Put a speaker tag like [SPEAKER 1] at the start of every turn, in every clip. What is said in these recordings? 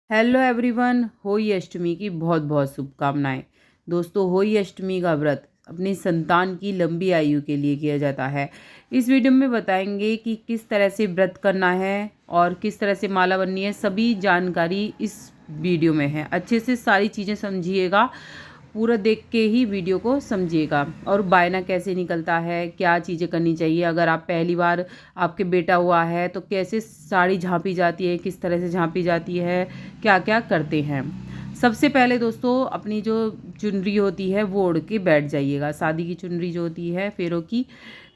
[SPEAKER 1] Hello everyone, Holi अष्टमी की बहुत बहुत शुभकामनाएं। दोस्तों, होली अष्टमी का व्रत अपनी संतान की लंबी आयु के लिए किया जाता है। इस वीडियो में बताएंगे कि किस तरह से व्रत करना है और किस तरह से माला बननी है। सभी जानकारी इस वीडियो में है। अच्छे से सारी चीज़ें समझिएगा, पूरा देख के ही वीडियो को समझिएगा। और बायना कैसे निकलता है, क्या चीज़ें करनी चाहिए, अगर आप पहली बार आपके बेटा हुआ है तो कैसे साड़ी झाँपी जाती है, किस तरह से झाँपी जाती है, क्या क्या करते हैं। सबसे पहले दोस्तों, अपनी जो चुनरी होती है वो ओढ़ के बैठ जाइएगा। शादी की चुनरी जो होती है फेरों की,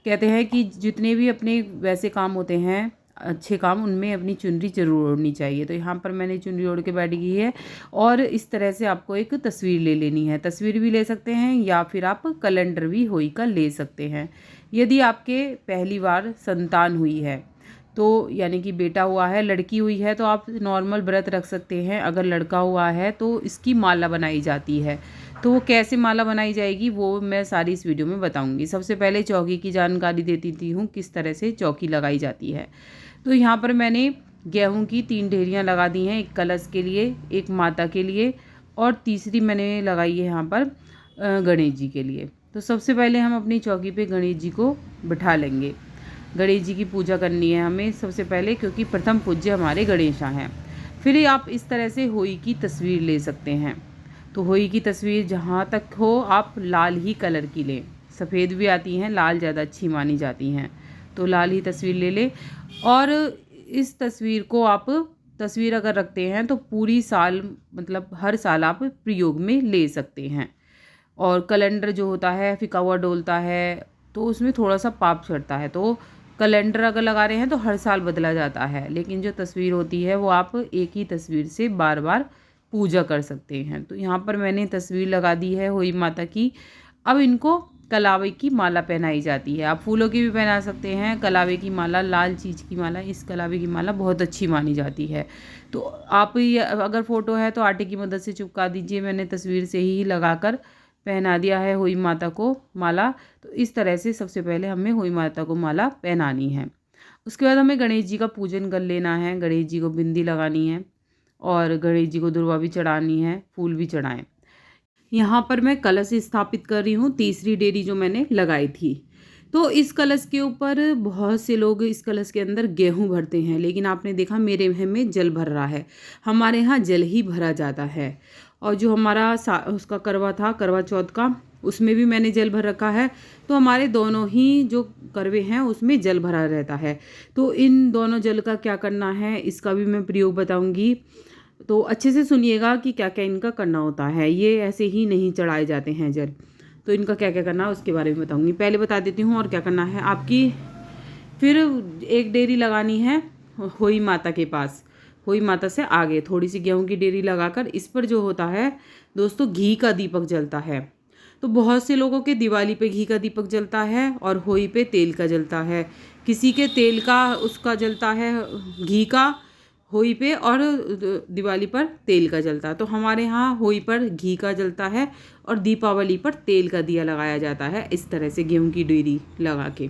[SPEAKER 1] कहते हैं कि जितने भी अपने वैसे काम होते हैं, अच्छे काम, उनमें अपनी चुनरी जरूर ओढ़नी चाहिए। तो यहाँ पर मैंने चुनरी ओढ़ के बैठ गई है। और इस तरह से आपको एक तस्वीर ले लेनी है। तस्वीर भी ले सकते हैं या फिर आप कैलेंडर भी होई का ले सकते हैं। यदि आपके पहली बार संतान हुई है तो यानी कि बेटा हुआ है, लड़की हुई है तो आप नॉर्मल व्रत रख सकते हैं। अगर लड़का हुआ है तो इसकी माला बनाई जाती है। तो वो कैसे माला बनाई जाएगी वो मैं सारी इस वीडियो में बताऊंगी। सबसे पहले चौकी की जानकारी देती हूँ, किस तरह से चौकी लगाई जाती है। तो यहाँ पर मैंने गेहूं की 3 ढेरियाँ लगा दी हैं, एक कलश के लिए, एक माता के लिए और तीसरी मैंने लगाई है यहाँ पर गणेश जी के लिए। तो सबसे पहले हम अपनी चौकी पे गणेश जी को बिठा लेंगे। गणेश जी की पूजा करनी है हमें सबसे पहले, क्योंकि प्रथम पूज्य हमारे गणेशा हैं। फिर आप इस तरह से होई की तस्वीर ले सकते हैं। तो होई की तस्वीर जहाँ तक हो आप लाल ही कलर की लें। सफ़ेद भी आती हैं, लाल ज़्यादा अच्छी मानी जाती हैं। तो लाल ही तस्वीर ले लें। और इस तस्वीर को आप, तस्वीर अगर रखते हैं तो पूरी साल, मतलब हर साल आप प्रयोग में ले सकते हैं। और कैलेंडर जो होता है फिका हुआ डोलता है तो उसमें थोड़ा सा पाप चढ़ता है। तो कैलेंडर अगर लगा रहे हैं तो हर साल बदला जाता है, लेकिन जो तस्वीर होती है वो आप एक ही तस्वीर से बार बार पूजा कर सकते हैं। तो यहाँ पर मैंने तस्वीर लगा दी है होई माता की। अब इनको कलावे की माला पहनाई जाती है। आप फूलों की भी पहना सकते हैं। कलावे की माला, लाल चीज़ की माला, इस कलावे की माला बहुत अच्छी मानी जाती है। तो आप ये, अगर फ़ोटो है तो आटे की मदद से चिपका दीजिए। मैंने तस्वीर से ही लगाकर पहना दिया है हुई माता को माला। तो इस तरह से सबसे पहले हमें हुई माता को माला पहनानी है। उसके बाद हमें गणेश जी का पूजन कर लेना है। गणेश जी को बिंदी लगानी है और गणेश जी को दुर्वा भी चढ़ानी है, फूल भी चढ़ाएं। यहाँ पर मैं कलश स्थापित कर रही हूँ, तीसरी डेरी जो मैंने लगाई थी। तो इस कलश के ऊपर बहुत से लोग इस कलश के अंदर गेहूं भरते हैं, लेकिन आपने देखा मेरे में जल भर रहा है। हमारे यहाँ जल ही भरा जाता है। और जो हमारा उसका करवा था, करवा चौथ का, उसमें भी मैंने जल भर रखा है। तो हमारे दोनों ही जो करवे हैं उसमें जल भरा रहता है। तो इन दोनों जल का क्या करना है इसका भी मैं प्रयोग बताऊंगी। तो अच्छे से सुनिएगा कि क्या क्या इनका करना होता है। ये ऐसे ही नहीं चढ़ाए जाते हैं जल। तो इनका क्या क्या करना है उसके बारे में बताऊंगी। पहले बता देती हूँ और क्या करना है आपकी। फिर एक डेरी लगानी है होई माता के पास। होई माता से आगे थोड़ी सी गेहूं की डेरी लगाकर इस पर जो होता है दोस्तों, घी का दीपक जलता है। तो बहुत से लोगों के दिवाली पे घी का दीपक जलता है और होई पे तेल का जलता है। किसी के तेल का उसका जलता है, घी का होई पे, और दिवाली पर तेल का जलता है। तो हमारे यहाँ होई पर घी का जलता है और दीपावली पर तेल का दिया लगाया जाता है, इस तरह से गेहूं की डेरी लगा के।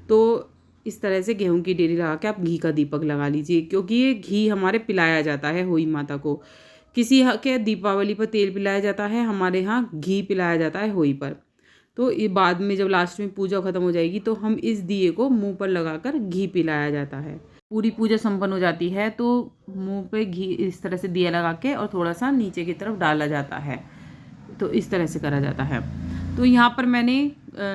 [SPEAKER 1] तो इस तरह से गेहूं की डेरी लगा के आप घी का दीपक लगा लीजिए, क्योंकि ये घी हमारे पिलाया जाता है होई माता को। किसी के दीपावली पर तेल पिलाया जाता है, हमारे यहाँ घी पिलाया जाता है होई पर। तो ये बाद में जब लास्ट में पूजा ख़त्म हो जाएगी तो हम इस दिए को मुंह पर लगाकर घी पिलाया जाता है। पूरी पूजा संपन्न हो जाती है तो मुंह पे घी इस तरह से दिया लगा के और थोड़ा सा नीचे की तरफ डाला जाता है। तो इस तरह से करा जाता है। तो यहाँ पर मैंने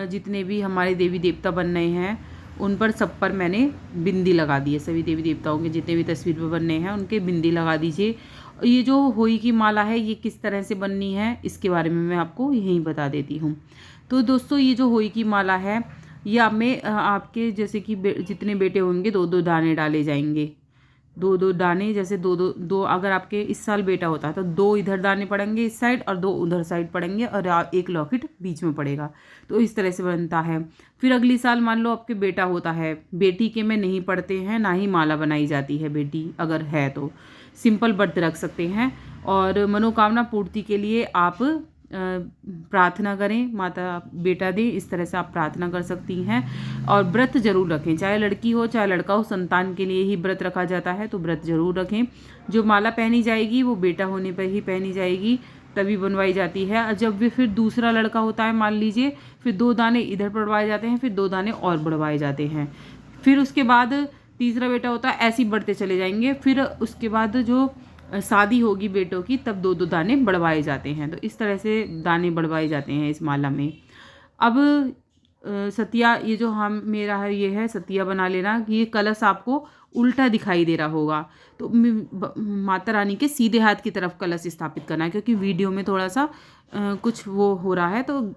[SPEAKER 1] जितने भी हमारे देवी देवता बन रहे हैं उन पर सब पर मैंने बिंदी लगा दी है। सभी देवी देवताओं के जितने भी तस्वीर पर बनने हैं उनके बिंदी लगा दीजिए। ये जो होई की माला है ये किस तरह से बननी है इसके बारे में मैं आपको यहीं बता देती हूँ। तो दोस्तों, ये जो होई की माला है ये आप में आपके जैसे कि जितने बेटे होंगे 2-2 दाने डाले जाएंगे। 2-2 दाने, जैसे दो दो दो, अगर आपके इस साल बेटा होता है तो 2 इधर दाने पड़ेंगे इस साइड और 2 उधर साइड पड़ेंगे और एक लॉकेट बीच में पड़ेगा। तो इस तरह से बनता है। फिर अगली साल मान लो आपके बेटा होता है, बेटी के में नहीं पड़ते हैं, ना ही माला बनाई जाती है। बेटी अगर है तो सिंपल व्रत रख सकते हैं। और मनोकामना पूर्ति के लिए आप प्रार्थना करें, माता बेटा दे, इस तरह से आप प्रार्थना कर सकती हैं। और व्रत जरूर रखें, चाहे लड़की हो चाहे लड़का हो, संतान के लिए ही व्रत रखा जाता है, तो व्रत जरूर रखें। जो माला पहनी जाएगी वो बेटा होने पर ही पहनी जाएगी, तभी बनवाई जाती है। और जब भी फिर दूसरा लड़का होता है, मान लीजिए, फिर 2 दाने इधर बढ़वाए जाते हैं, फिर 2 दाने और बढ़वाए जाते हैं। फिर उसके बाद तीसरा बेटा होता है, ऐसे ही बढ़ते चले जाएंगे। फिर उसके बाद जो शादी होगी बेटों की, तब 2-2 दाने बढ़वाए जाते हैं। तो इस तरह से दाने बढ़वाए जाते हैं इस माला में। अब सतिया, ये जो हम मेरा है ये है सतिया बना लेना कि ये कलश आपको उल्टा दिखाई दे रहा होगा, तो माता रानी के सीधे हाथ की तरफ कलश स्थापित करना है, क्योंकि वीडियो में थोड़ा सा कुछ वो हो रहा है, तो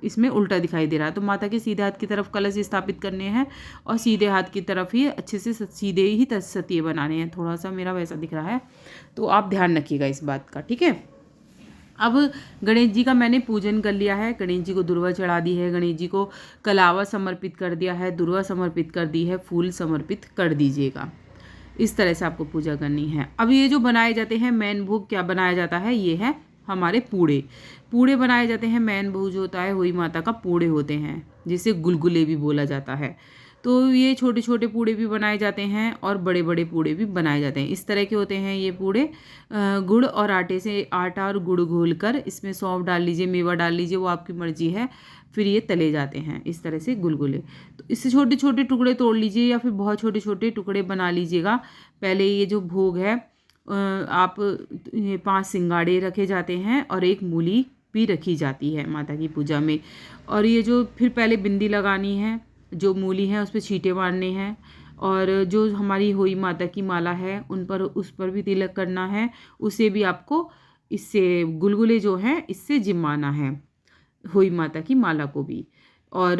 [SPEAKER 1] इसमें उल्टा दिखाई दे रहा है। तो माता के सीधे हाथ की तरफ कलश स्थापित करने हैं और सीधे हाथ की तरफ ही अच्छे से सीधे ही सतिये बनाने हैं। थोड़ा सा मेरा वैसा दिख रहा है, तो आप ध्यान रखिएगा इस बात का, ठीक है। अब गणेश जी का मैंने पूजन कर लिया है, गणेश जी को दुर्वा चढ़ा दी है, गणेश जी को कलावा समर्पित कर दिया है, दुर्वा समर्पित कर दी है, फूल समर्पित कर दीजिएगा। इस तरह से आपको पूजा करनी है। अब ये जो बनाए जाते हैं, मेन भोग क्या बनाया जाता है, ये है हमारे पूड़े। पूड़े बनाए जाते हैं, मेन भोग जो होता है वही माता का पूड़े होते हैं, जिसे गुलगुले भी बोला जाता है। तो ये छोटे छोटे पूड़े भी बनाए जाते हैं और बड़े बड़े पूड़े भी बनाए जाते हैं। इस तरह के होते हैं ये पूड़े। गुड़ और आटे से, आटा और गुड़ घोल कर इसमें सौंफ डाल लीजिए, मेवा डाल लीजिए, वो आपकी मर्जी है। फिर ये तले जाते हैं इस तरह से गुलगुले। तो इससे छोटे छोटे टुकड़े तोड़ लीजिए या फिर बहुत छोटे छोटे टुकड़े बना लीजिएगा। पहले ये जो भोग है, आप ये 5 सिंगाड़े रखे जाते हैं और 1 मूली भी रखी जाती है माता की पूजा में। और ये जो फिर पहले बिंदी लगानी है, जो मूली है उस पर छींटे मारने हैं, और जो हमारी होई माता की माला है उन पर, उस पर भी तिलक करना है। उसे भी आपको इससे गुलगुले जो हैं इससे जिमाना है, होई माता की माला को भी। और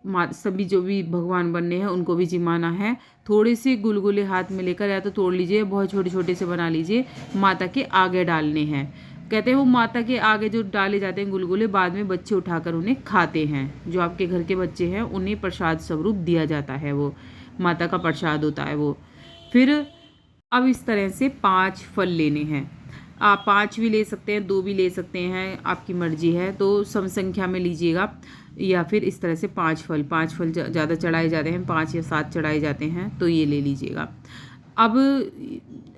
[SPEAKER 1] सभी जो भी भगवान बनने हैं उनको भी जिमाना है। थोड़े से गुलगुले हाथ में लेकर या तो तोड़ लीजिए, बहुत छोटे छोटे से बना लीजिए, माता के आगे डालने हैं। कहते हैं वो माता के आगे जो डाले जाते हैं गुलगुले, बाद में बच्चे उठाकर उन्हें खाते हैं। जो आपके घर के बच्चे हैं उन्हें प्रसाद स्वरूप दिया जाता है, वो माता का प्रसाद होता है वो। फिर अब इस तरह से 5 फल लेने हैं। आप 5 भी ले सकते हैं, 2 भी ले सकते हैं, आपकी मर्जी है। तो सम संख्या में लीजिएगा, या फिर इस तरह से 5 फल ज़्यादा चढ़ाए जाते हैं, 5 या 7 चढ़ाए जाते हैं, तो ये ले लीजिएगा। अब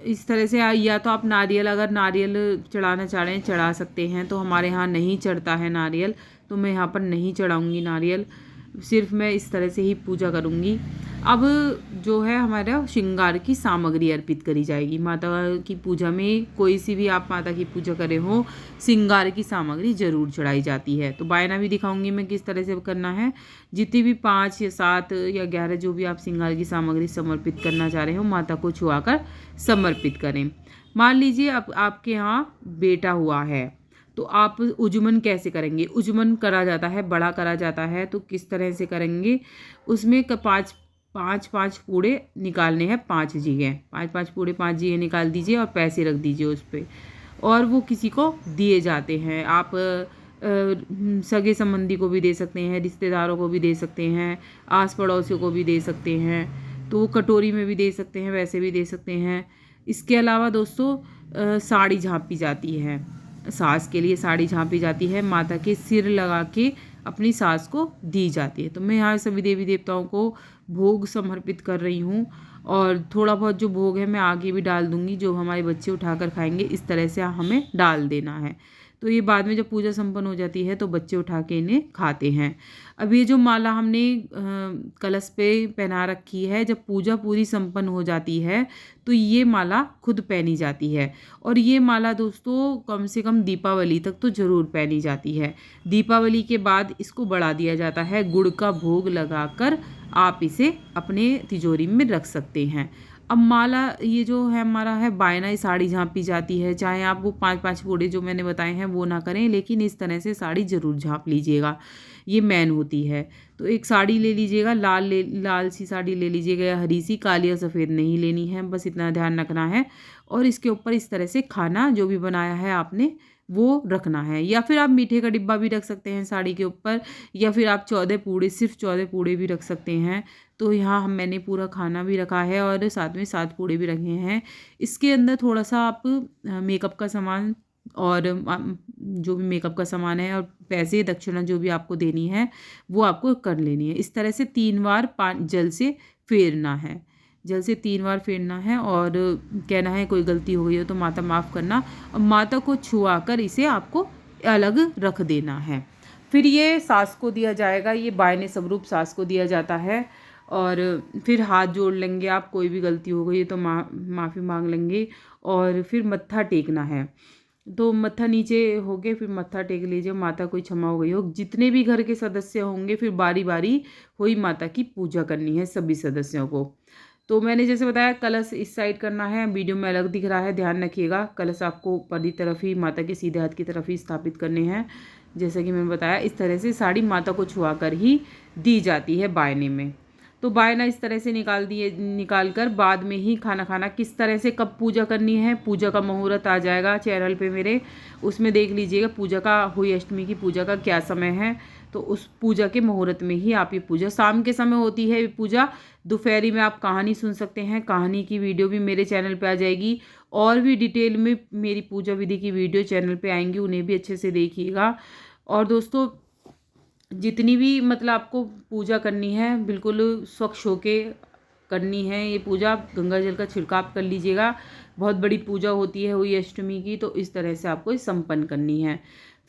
[SPEAKER 1] इस तरह से या तो आप नारियल, अगर नारियल चढ़ाना चाह रहे हैं चढ़ा सकते हैं। तो हमारे यहाँ नहीं चढ़ता है नारियल, तो मैं यहाँ पर नहीं चढ़ाऊँगी नारियल, सिर्फ मैं इस तरह से ही पूजा करूँगी। अब जो है हमारा श्रृंगार की सामग्री अर्पित करी जाएगी माता की पूजा में। कोई सी भी आप माता की पूजा करे हो, श्रृंगार की सामग्री जरूर चढ़ाई जाती है। तो बायना भी दिखाऊंगी मैं किस तरह से करना है। जितनी भी 5 या 7 या 11 जो भी आप श्रृंगार की सामग्री समर्पित करना चाह रहे हो, माता को छुआकर समर्पित करें। मान लीजिए अब आपके यहाँ बेटा हुआ है, तो आप उजुमन कैसे करेंगे। उजुमन करा जाता है, बड़ा करा जाता है, तो किस तरह से करेंगे। उसमें 5 पूड़े निकालने हैं, 5 जगह 5 पूड़े 5 जगह निकाल दीजिए और पैसे रख दीजिए उस पर, और वो किसी को दिए जाते हैं। आप सगे संबंधी को भी दे सकते हैं, रिश्तेदारों को भी दे सकते हैं, आस पड़ोसियों को भी दे सकते हैं। तो वो कटोरी में भी दे सकते हैं, वैसे भी दे सकते हैं। इसके अलावा दोस्तों साड़ी झाँपी जाती है, सास के लिए साड़ी झाँपी जाती है, माता के सिर लगा के अपनी सास को दी जाती है। तो मैं यहाँ सभी देवी देवताओं को भोग समर्पित कर रही हूँ, और थोड़ा बहुत जो भोग है मैं आगे भी डाल दूँगी, जो हमारे बच्चे उठाकर खाएंगे। इस तरह से हमें डाल देना है। तो ये बाद में जब पूजा संपन्न हो जाती है तो बच्चे उठा के इन्हें खाते हैं। अब ये जो माला हमने कलश पे पहना रखी है, जब पूजा पूरी संपन्न हो जाती है तो ये माला खुद पहनी जाती है। और ये माला दोस्तों कम से कम दीपावली तक तो ज़रूर पहनी जाती है। दीपावली के बाद इसको बढ़ा दिया जाता है। गुड़ का भोग लगाकर आप इसे अपने तिजोरी में रख सकते हैं। अब माला ये जो है हमारा है बायना, साड़ी झाँपी जाती है। चाहे आप वो 5 पूड़े जो मैंने बताए हैं वो ना करें, लेकिन इस तरह से साड़ी ज़रूर झाँप लीजिएगा, ये मेन होती है। तो एक साड़ी ले लीजिएगा, लाल सी साड़ी ले लीजिएगा, या हरी सी, काली या सफ़ेद नहीं लेनी है, बस इतना ध्यान रखना है। और इसके ऊपर इस तरह से खाना जो भी बनाया है आपने वो रखना है, या फिर आप मीठे का डिब्बा भी रख सकते हैं साड़ी के ऊपर, या फिर आप 14 पूड़े, सिर्फ 14 पूड़े भी रख सकते हैं। तो यहाँ मैंने पूरा खाना भी रखा है और साथ में 7 पूड़े भी रखे हैं। इसके अंदर थोड़ा सा आप मेकअप का सामान और जो भी मेकअप का सामान है और पैसे दक्षिणा जो भी आपको देनी है वो आपको कर लेनी है। इस तरह से 3 बार जल से फेरना है, जल से 3 बार फेरना है और कहना है कोई गलती हो गई हो तो माता माफ़ करना, और माता को छुआ कर इसे आपको अलग रख देना है। फिर ये सास को दिया जाएगा, ये बायने स्वरूप सास को दिया जाता है। और फिर हाथ जोड़ लेंगे आप, कोई भी गलती हो गई तो माफ़ी मांग लेंगे। और फिर मत्था टेकना है, तो मत्था नीचे हो गए, फिर मत्था टेक लीजिए, माता कोई क्षमा हो गई हो। जितने भी घर के सदस्य होंगे फिर बारी बारी हुई माता की पूजा करनी है सभी सदस्यों को। तो मैंने जैसे बताया कलश इस साइड करना है, वीडियो में अलग दिख रहा है, ध्यान रखिएगा। कलश आपको ऊपर की तरफ ही, माता के सीधे हाथ की तरफ ही स्थापित करने हैं। जैसा कि मैंने बताया इस तरह से साड़ी माता को छुआ कर ही दी जाती है बायने में। तो बायना इस तरह से निकाल कर बाद में ही खाना खाना। किस तरह से कब पूजा करनी है, पूजा का मुहूर्त आ जाएगा चैनल पे मेरे, उसमें देख लीजिएगा पूजा का, हुई अष्टमी की पूजा का क्या समय है। तो उस पूजा के मुहूर्त में ही आप ये पूजा, शाम के समय होती है ये पूजा। दोपहरी में आप कहानी सुन सकते हैं, कहानी की वीडियो भी मेरे चैनल पे आ जाएगी। और भी डिटेल में मेरी पूजा विधि की वीडियो चैनल पे आएंगी, उन्हें भी अच्छे से देखिएगा। और दोस्तों जितनी भी मतलब आपको पूजा करनी है बिल्कुल स्वच्छ होके करनी है ये पूजा। गंगा जल का छिड़काव कर लीजिएगा, बहुत बड़ी पूजा होती है हुई अष्टमी की, तो इस तरह से आपको संपन्न करनी है।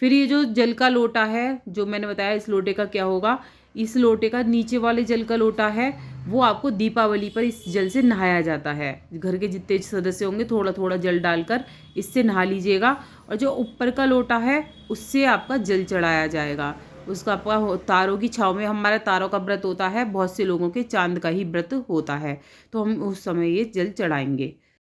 [SPEAKER 1] फिर ये जो जल का लोटा है जो मैंने बताया, इस लोटे का क्या होगा, इस लोटे का नीचे वाले जल का लोटा है वो आपको दीपावली पर इस जल से नहाया जाता है। घर के जितने सदस्य होंगे थोड़ा थोड़ा जल डालकर इससे नहा लीजिएगा। और जो ऊपर का लोटा है उससे आपका जल चढ़ाया जाएगा, उसका आपका तारों की छाँव में। हमारा तारों का व्रत होता है, बहुत से लोगों के चांद का ही व्रत होता है, तो हम उस समय ये जल चढ़ाएंगे।